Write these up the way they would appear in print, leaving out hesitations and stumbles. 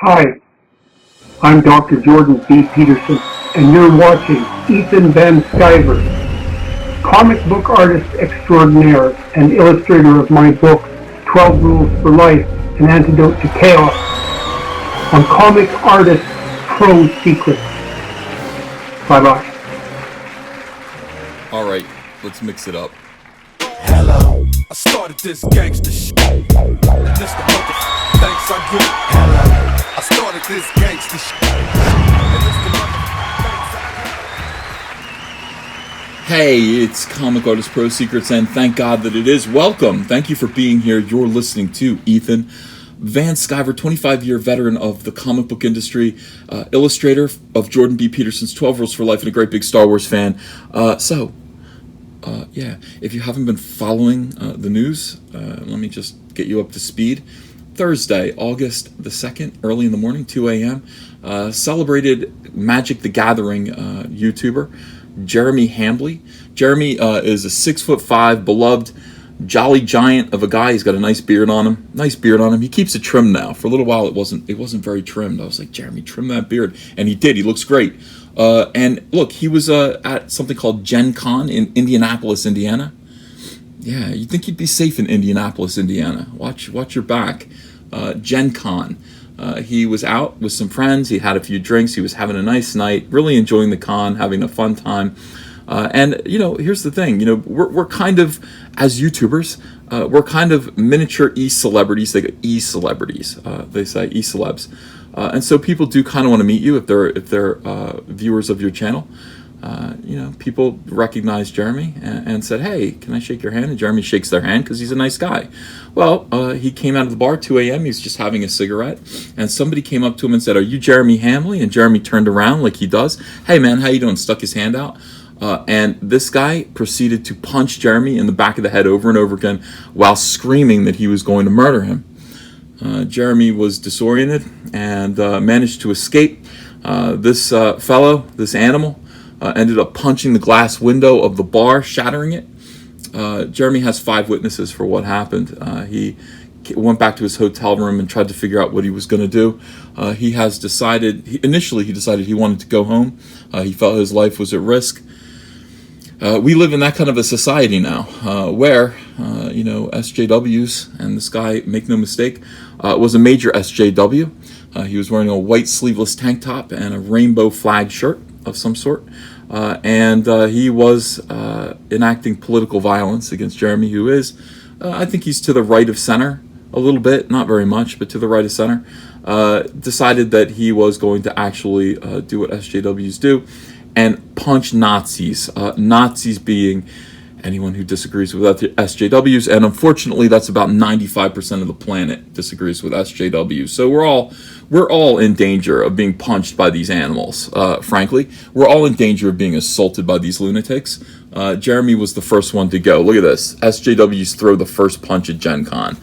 Hi, I'm Dr. Jordan B. Peterson, and you're watching Ethan Van Sciver, comic book artist extraordinaire and illustrator of my book, 12 Rules for Life, An Antidote to Chaos, on Comic Artist Pro Secrets. Bye-bye. All right, let's mix it up. Hello, I started this gangster shit. And this the thanks I get. Hello, I started this gangster shit. And this the thanks I get. Hey, it's Comic Artist Pro Secrets, and thank God that it is. Welcome. Thank you for being here. You're listening to Ethan Van Sciver, 25-year veteran of the comic book industry, illustrator of Jordan B. Peterson's 12 Rules for Life, and a great big Star Wars fan. If you haven't been following the news, let me just get you up to speed. Thursday, August the 2nd, early in the morning, 2 a.m., celebrated Magic the Gathering YouTuber, Jeremy Hambly. Jeremy is a 6'5", beloved, jolly giant of a guy. He's got a nice beard on him. He keeps it trimmed now. For a little while, it wasn't very trimmed. I was like, Jeremy, trim that beard. And he did. He looks great. And look, he was at something called Gen Con in Indianapolis, Indiana. Yeah, you'd think he'd be safe in Indianapolis, Indiana. Watch your back. Gen Con. He was out with some friends. He had a few drinks. He was having a nice night, really enjoying the con, having a fun time. And here's the thing. We're kind of, as YouTubers, we're kind of miniature e-celebrities. They go e-celebrities. They say e-celebs. And so people do kind of want to meet you if they're viewers of your channel. People recognize Jeremy and said, "Hey, can I shake your hand?" And Jeremy shakes their hand because he's a nice guy. Well, he came out of the bar 2 a.m. He's just having a cigarette, and somebody came up to him and said, "Are you Jeremy Hambly?" And Jeremy turned around like he does. "Hey, man, how you doing?" Stuck his hand out. And this guy proceeded to punch Jeremy in the back of the head over and over again while screaming that he was going to murder him. Jeremy was disoriented and managed to escape. This animal, ended up punching the glass window of the bar, shattering it. Jeremy has 5 witnesses for what happened. He went back to his hotel room and tried to figure out what he was going to do. He decided he wanted to go home. He felt his life was at risk. We live in that kind of a society now, where SJWs, and this guy, make no mistake, was a major SJW. He was wearing a white sleeveless tank top and a rainbow flag shirt of some sort, and he was enacting political violence against Jeremy, who is, I think he's to the right of center a little bit, not very much, but to the right of center. Decided that he was going to actually do what SJWs do and punch Nazis. Nazis being anyone who disagrees with SJWs, and unfortunately that's about 95% of the planet disagrees with SJWs. So we're all in danger of being punched by these animals. Frankly, we're all in danger of being assaulted by these lunatics. Jeremy was the first one to go. Look at this. SJWs throw the first punch at Gen Con.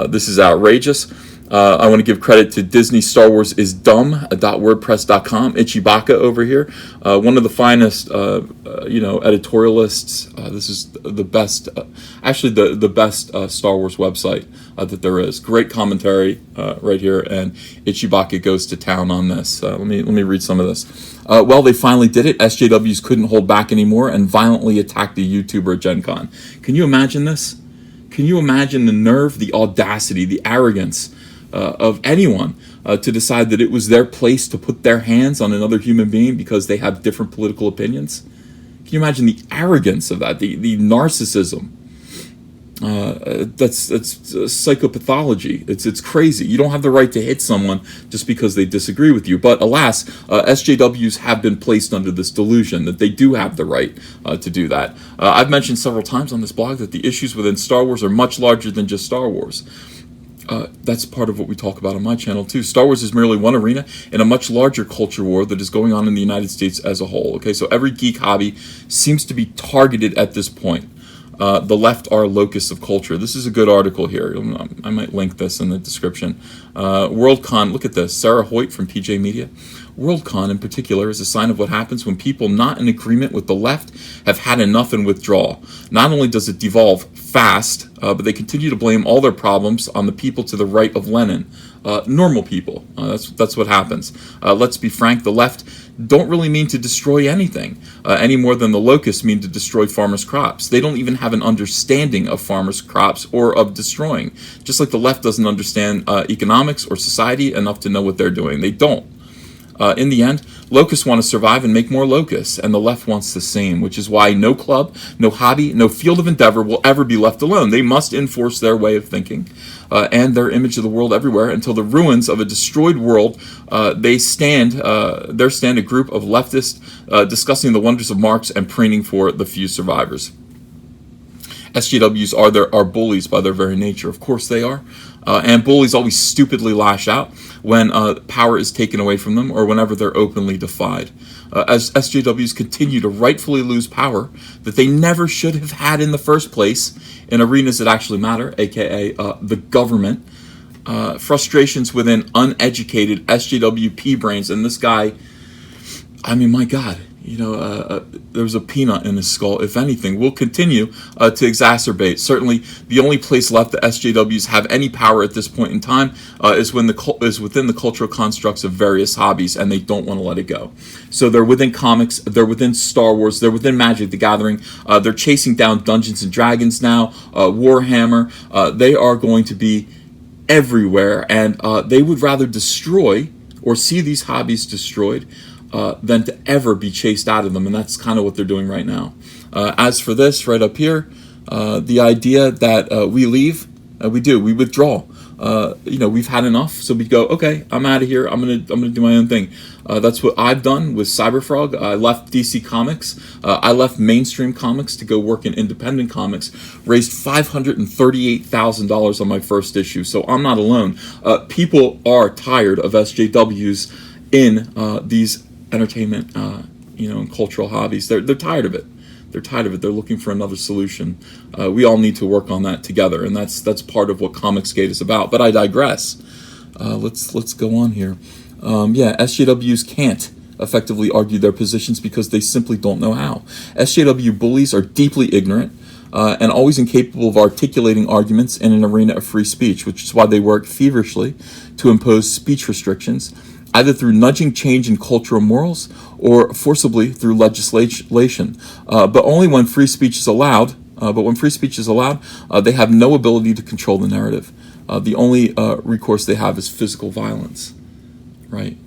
This is outrageous. I want to give credit to Disney Star Wars is dumb.wordpress.com. Ichibaka over here, one of the finest, editorialists. This is the best, the best Star Wars website that there is. Great commentary right here, and Ichibaka goes to town on this. Let me read some of this. Well, they finally did it. SJWs couldn't hold back anymore and violently attacked the YouTuber at Gen Con. Can you imagine this? Can you imagine the nerve, the audacity, the arrogance of anyone to decide that it was their place to put their hands on another human being because they have different political opinions? Can you imagine the arrogance of that, the narcissism? That's psychopathology. It's crazy. You don't have the right to hit someone just because they disagree with you. But alas, SJWs have been placed under this delusion that they do have the right to do that. I've mentioned several times on this blog that the issues within Star Wars are much larger than just Star Wars. That's part of what we talk about on my channel too. Star Wars is merely one arena in a much larger culture war that is going on in the United States as a whole. Okay, so every geek hobby seems to be targeted at this point. The left are locusts of culture. This is a good article here. I might link this in the description. Worldcon, look at this. Sarah Hoyt from PJ Media. Worldcon in particular is a sign of what happens when people not in agreement with the left have had enough and withdraw. Not only does it devolve fast, but they continue to blame all their problems on the people to the right of Lenin. normal people. That's what happens. Let's be frank, the left don't really mean to destroy anything any more than the locusts mean to destroy farmers' crops. They don't even have an understanding of farmers' crops or of destroying. Just like the left doesn't understand economics or society enough to know what they're doing. They don't. In the end, locusts want to survive and make more locusts, and the left wants the same, which is why no club, no hobby, no field of endeavor will ever be left alone. They must enforce their way of thinking and their image of the world everywhere until the ruins of a destroyed world. There stand a group of leftists discussing the wonders of Marx and preening for the few survivors. SJWs are bullies by their very nature. Of course they are. And bullies always stupidly lash out when power is taken away from them or whenever they're openly defied. As SJWs continue to rightfully lose power that they never should have had in the first place in arenas that actually matter, aka the government, frustrations within uneducated SJWP brains, and this guy, I mean, my God, there was a peanut in his skull, if anything, will continue to exacerbate. Certainly, the only place left the SJWs have any power at this point in time is within the cultural constructs of various hobbies, and they don't want to let it go. So they're within comics, they're within Star Wars, they're within Magic the Gathering, they're chasing down Dungeons and Dragons now, Warhammer. They are going to be everywhere, and they would rather destroy or see these hobbies destroyed than to ever be chased out of them, and that's kind of what they're doing right now. As for this right up here, the idea that we leave, we withdraw. We've had enough, so we go, okay, I'm out of here. I'm gonna do my own thing. That's what I've done with Cyberfrog. I left DC Comics. I left mainstream comics to go work in independent comics. Raised $538,000 on my first issue, so I'm not alone. People are tired of SJWs in these entertainment, and cultural hobbies. They're tired of it. They're looking for another solution. We all need to work on that together, and that's part of what Comicsgate is about. But I digress. Let's go on here. SJWs can't effectively argue their positions because they simply don't know how. SJW bullies are deeply ignorant and always incapable of articulating arguments in an arena of free speech, which is why they work feverishly to impose speech restrictions, either through nudging change in cultural morals or forcibly through legislation, but only when free speech is allowed. They have no ability to control the narrative. The only recourse they have is physical violence, right?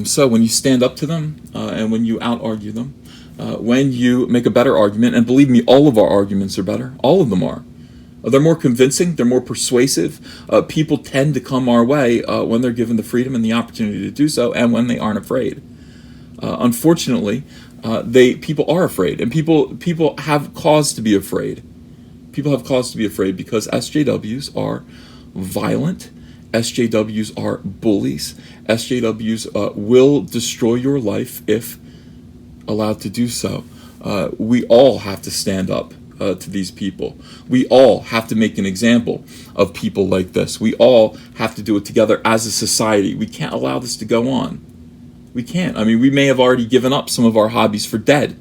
So when you stand up to them and when you out-argue them, when you make a better argument, and believe me, all of our arguments are better. All of them are. They're more convincing, they're more persuasive. People tend to come our way when they're given the freedom and the opportunity to do so, and when they aren't afraid. Unfortunately, people are afraid, and people have cause to be afraid. People have cause to be afraid because SJWs are violent. SJWs are bullies. SJWs will destroy your life if allowed to do so. We all have to stand up to these people. We all have to make an example of people like this. We all have to do it together as a society. We can't allow this to go on. We can't. I mean, we may have already given up some of our hobbies for dead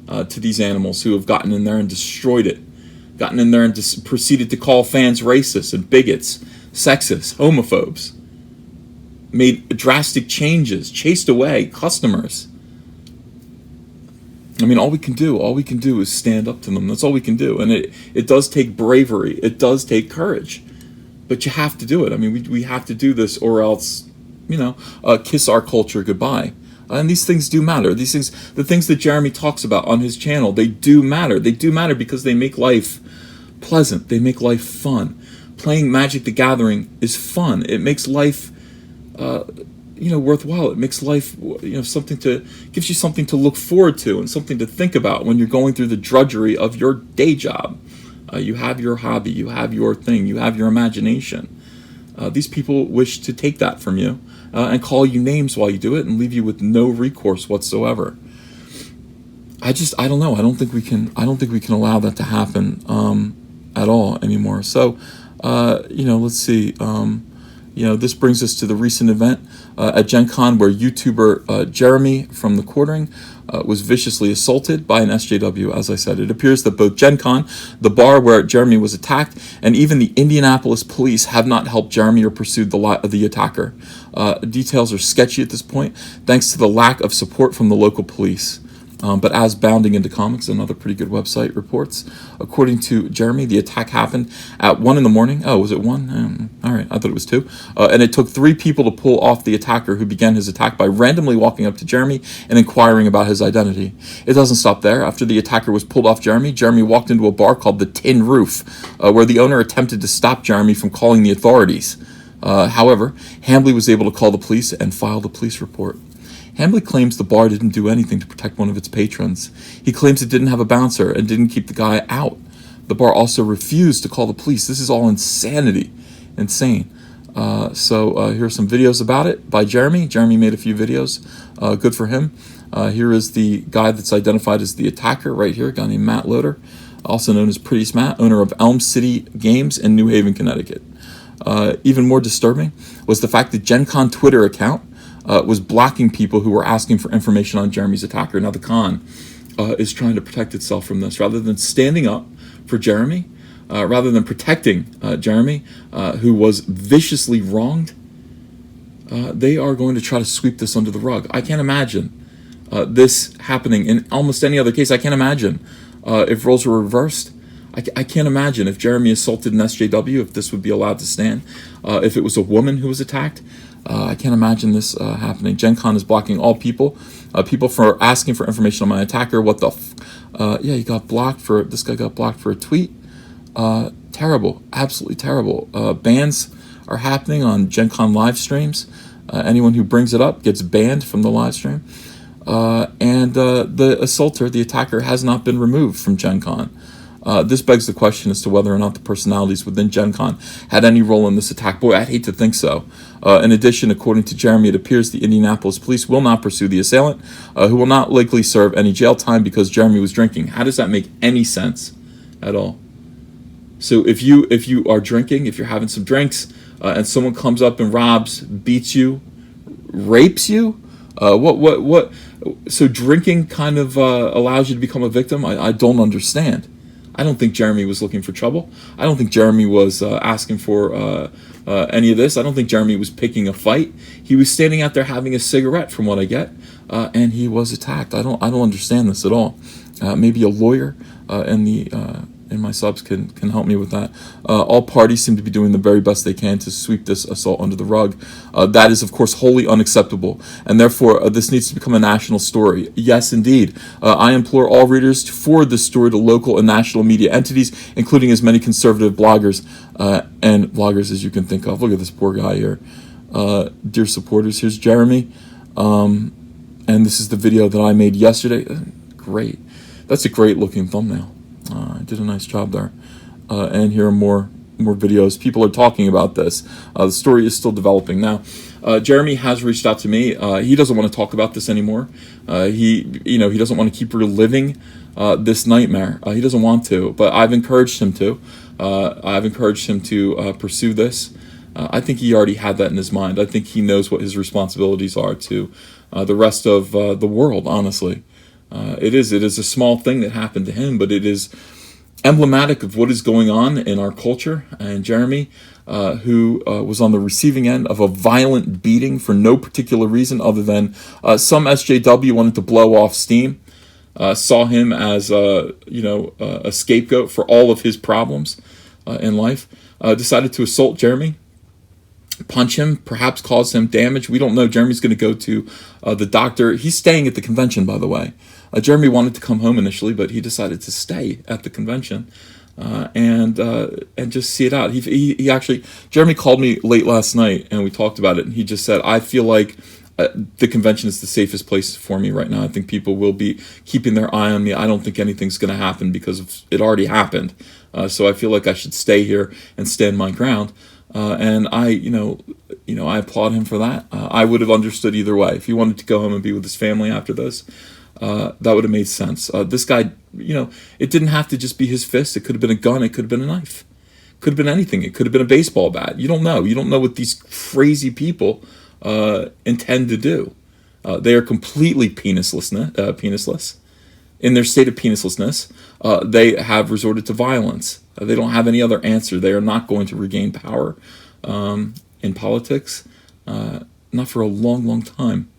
to these animals who have gotten in there and destroyed it. Gotten in there and proceeded to call fans racist and bigots, sexist, homophobes. Made drastic changes, chased away customers. I mean, all we can do is stand up to them. That's all we can do. And it does take bravery. It does take courage. But you have to do it. I mean, we have to do this, or else, kiss our culture goodbye. And these things do matter. These things, the things that Jeremy talks about on his channel, they do matter. They do matter because they make life pleasant. They make life fun. Playing Magic the Gathering is fun. It makes life worthwhile. It makes life, gives you something to look forward to and something to think about when you're going through the drudgery of your day job. You have your hobby, you have your thing, you have your imagination. These people wish to take that from you and call you names while you do it and leave you with no recourse whatsoever. I don't know. I don't think we can allow that to happen at all anymore. So, let's see. This brings us to the recent event at Gen Con where YouTuber Jeremy from The Quartering was viciously assaulted by an SJW. As I said, it appears that both Gen Con, the bar where Jeremy was attacked, and even the Indianapolis police have not helped Jeremy or pursued the attacker. Details are sketchy at this point, thanks to the lack of support from the local police. But as Bounding Into Comics, another pretty good website, reports, according to Jeremy, the attack happened at 1 in the morning. Oh, was it 1? All right, I thought it was 2. And it took 3 people to pull off the attacker, who began his attack by randomly walking up to Jeremy and inquiring about his identity. It doesn't stop there. After the attacker was pulled off Jeremy, Jeremy walked into a bar called the Tin Roof, where the owner attempted to stop Jeremy from calling the authorities. However, Hambly was able to call the police and file the police report. Hambly claims the bar didn't do anything to protect one of its patrons. He claims it didn't have a bouncer and didn't keep the guy out. The bar also refused to call the police. This is all insanity. Insane. So here are some videos about it by Jeremy. Jeremy made a few videos. Good for him. Here is the guy that's identified as the attacker right here, a guy named Matt Loader, also known as Pretty Matt, owner of Elm City Games in New Haven, Connecticut. Even more disturbing was the fact that Gen Con Twitter account was blocking people who were asking for information on Jeremy's attacker. Now the con is trying to protect itself from this. Rather than standing up for Jeremy, rather than protecting Jeremy, who was viciously wronged, they are going to try to sweep this under the rug. I can't imagine this happening in almost any other case. I can't imagine if roles were reversed. I can't imagine if Jeremy assaulted an SJW, if this would be allowed to stand. If it was a woman who was attacked, I can't imagine this happening. Gen Con is blocking all people. People for asking for information on my attacker. What the yeah, he got blocked for, this guy got blocked for a tweet. Terrible, absolutely terrible. Bans are happening on Gen Con live streams. Anyone who brings it up gets banned from the live stream. And the assaulter, the attacker, has not been removed from Gen Con. This begs the question as to whether or not the personalities within Gen Con had any role in this attack. Boy, I'd hate to think so. In addition, according to Jeremy, it appears the Indianapolis police will not pursue the assailant, who will not likely serve any jail time because Jeremy was drinking. How does that make any sense at all? So if you are drinking, if you're having some drinks, and someone comes up and robs, beats you, rapes you, what? So drinking kind of allows you to become a victim? I don't understand. I don't think Jeremy was looking for trouble. I don't think Jeremy was asking for any of this. I don't think Jeremy was picking a fight. He was standing out there having a cigarette, from what I get, and he was attacked. I don't understand this at all. Maybe a lawyer in my subs can help me with that. All parties seem to be doing the very best they can to sweep this assault under the rug. That is, of course, wholly unacceptable, and therefore this needs to become a national story. Yes, indeed. I implore all readers to forward this story to local and national media entities, including as many conservative bloggers and vloggers as you can think of. Look at this poor guy here. Dear supporters, here's Jeremy, and this is the video that I made yesterday. Great. That's a great looking thumbnail. I did a nice job there. And here are more videos. People are talking about this. The story is still developing. Now, Jeremy has reached out to me. He doesn't want to talk about this anymore. He doesn't want to keep reliving this nightmare. He doesn't want to, but I've encouraged him to. Pursue this. I think he already had that in his mind. I think he knows what his responsibilities are to the rest of the world, honestly. It is a small thing that happened to him, but it is emblematic of what is going on in our culture. And Jeremy, who was on the receiving end of a violent beating for no particular reason other than some SJW wanted to blow off steam, saw him as a scapegoat for all of his problems in life, decided to assault Jeremy, punch him, perhaps cause him damage. We don't know. Jeremy's going to go to the doctor. He's staying at the convention, by the way. Jeremy wanted to come home initially, but he decided to stay at the convention and just see it out. He actually, Jeremy called me late last night and we talked about it, and he just said, I feel like the convention is the safest place for me right now. I think people will be keeping their eye on me. I don't think anything's going to happen because it already happened. So I feel like I should stay here and stand my ground. And I applaud him for that. I would have understood either way. If he wanted to go home and be with his family after this, that would have made sense. This guy, it didn't have to just be his fist. It could have been a gun. It could have been a knife. Could have been anything. It could have been a baseball bat. You don't know. You don't know what these crazy people intend to do. They are completely penisless. In their state of penislessness, they have resorted to violence. They don't have any other answer. They are not going to regain power in politics, not for a long, long time.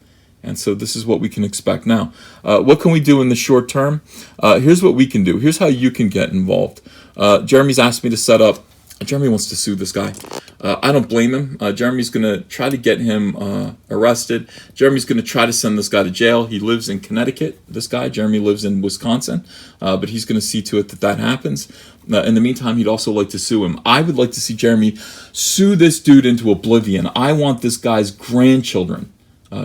And so this is what we can expect now. What can we do in the short term? Here's what we can do. Here's how you can get involved. Jeremy's asked me to set up. Jeremy wants to sue this guy. I don't blame him. Jeremy's going to try to get him arrested. Jeremy's going to try to send this guy to jail. He lives in Connecticut, this guy. Jeremy lives in Wisconsin. But he's going to see to it that that happens. In the meantime, he'd also like to sue him. I would like to see Jeremy sue this dude into oblivion. I want this guy's grandchildren,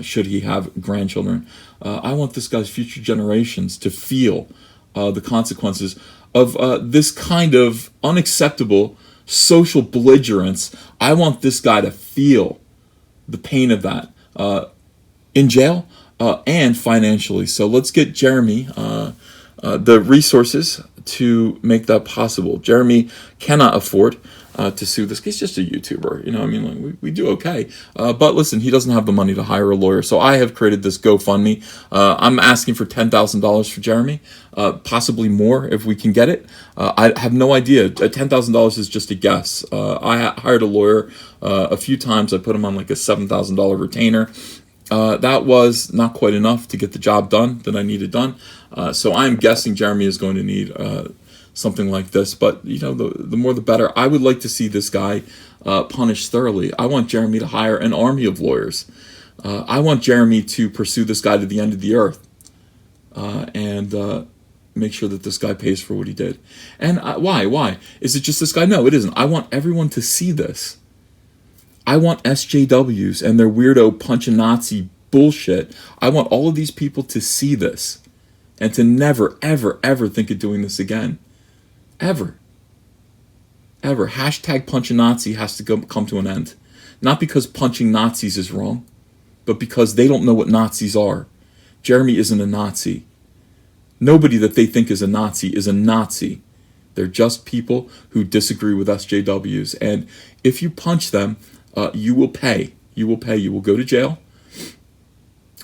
should he have grandchildren, I want this guy's future generations to feel the consequences of this kind of unacceptable social belligerence. I want this guy to feel the pain of that in jail and financially. So let's get Jeremy the resources to make that possible. Jeremy cannot afford to sue this. He's just a YouTuber, you know. I mean, like, we do okay, but listen, he doesn't have the money to hire a lawyer. So I have created this GoFundMe. I'm asking for $10,000 for Jeremy, possibly more if we can get it. I have no idea. $10,000 is just a guess. I hired a lawyer a few times. I put him on like a $7,000 retainer. That was not quite enough to get the job done that I needed done. So I'm guessing Jeremy is going to need something like this. But, you know, the more the better. I would like to see this guy punished thoroughly. I want Jeremy to hire an army of lawyers. I want Jeremy to pursue this guy to the end of the earth and make sure that this guy pays for what he did. And why? Why? Is it just this guy? No, it isn't. I want everyone to see this. I want SJWs and their weirdo punch-a-Nazi bullshit. I want all of these people to see this and to never, ever, ever think of doing this again. Ever. Ever. Hashtag punch-a-Nazi has to come to an end. Not because punching Nazis is wrong, but because they don't know what Nazis are. Jeremy isn't a Nazi. Nobody that they think is a Nazi is a Nazi. They're just people who disagree with SJWs. And if you punch them, you will pay. You will pay. You will go to jail.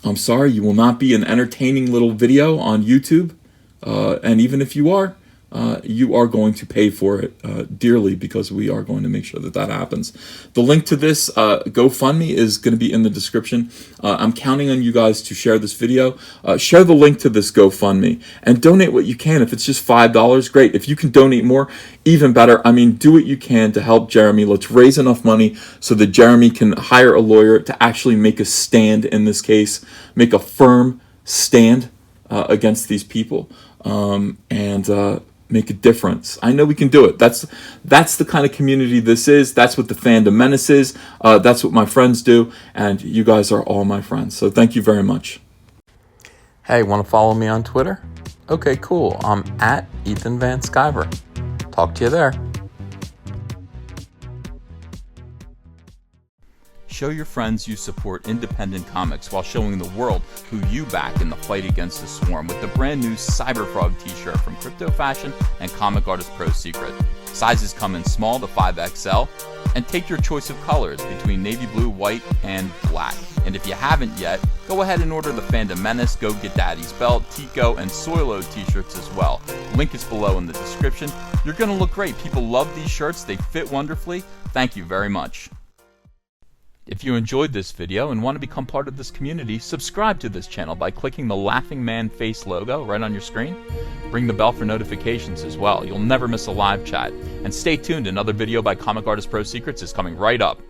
I'm sorry, you will not be an entertaining little video on YouTube. And even if you are going to pay for it dearly, because we are going to make sure that that happens. The link to this GoFundMe is going to be in the description. I'm counting on you guys to share this video. Share the link to this GoFundMe and donate what you can. If it's just $5, great. If you can donate more, even better. I mean, do what you can to help Jeremy. Let's raise enough money so that Jeremy can hire a lawyer to actually make a stand in this case, make a firm stand against these people, and make a difference. I know we can do it. That's the kind of community this is. That's what the Fandom Menace is. That's what my friends do, and you guys are all my friends. So thank you very much. Hey, want to follow me on Twitter? Okay, cool. I'm at Ethan Van Sciver. Talk to you there. Show your friends you support independent comics while showing the world who you back in the fight against the swarm with the brand new Cyberfrog t-shirt from Crypto Fashion and Comic Artist Pro Secret. Sizes come in small to 5XL, and take your choice of colors between navy blue, white, and black. And if you haven't yet, go ahead and order the Fandom Menace, Go Get Daddy's Belt, Tico, and Soilo t-shirts as well. Link is below in the description. You're going to look great. People love these shirts. They fit wonderfully. Thank you very much. If you enjoyed this video and want to become part of this community, subscribe to this channel by clicking the laughing man face logo right on your screen. Ring the bell for notifications as well. You'll never miss a live chat. And stay tuned, another video by Comic Artist Pro Secrets is coming right up.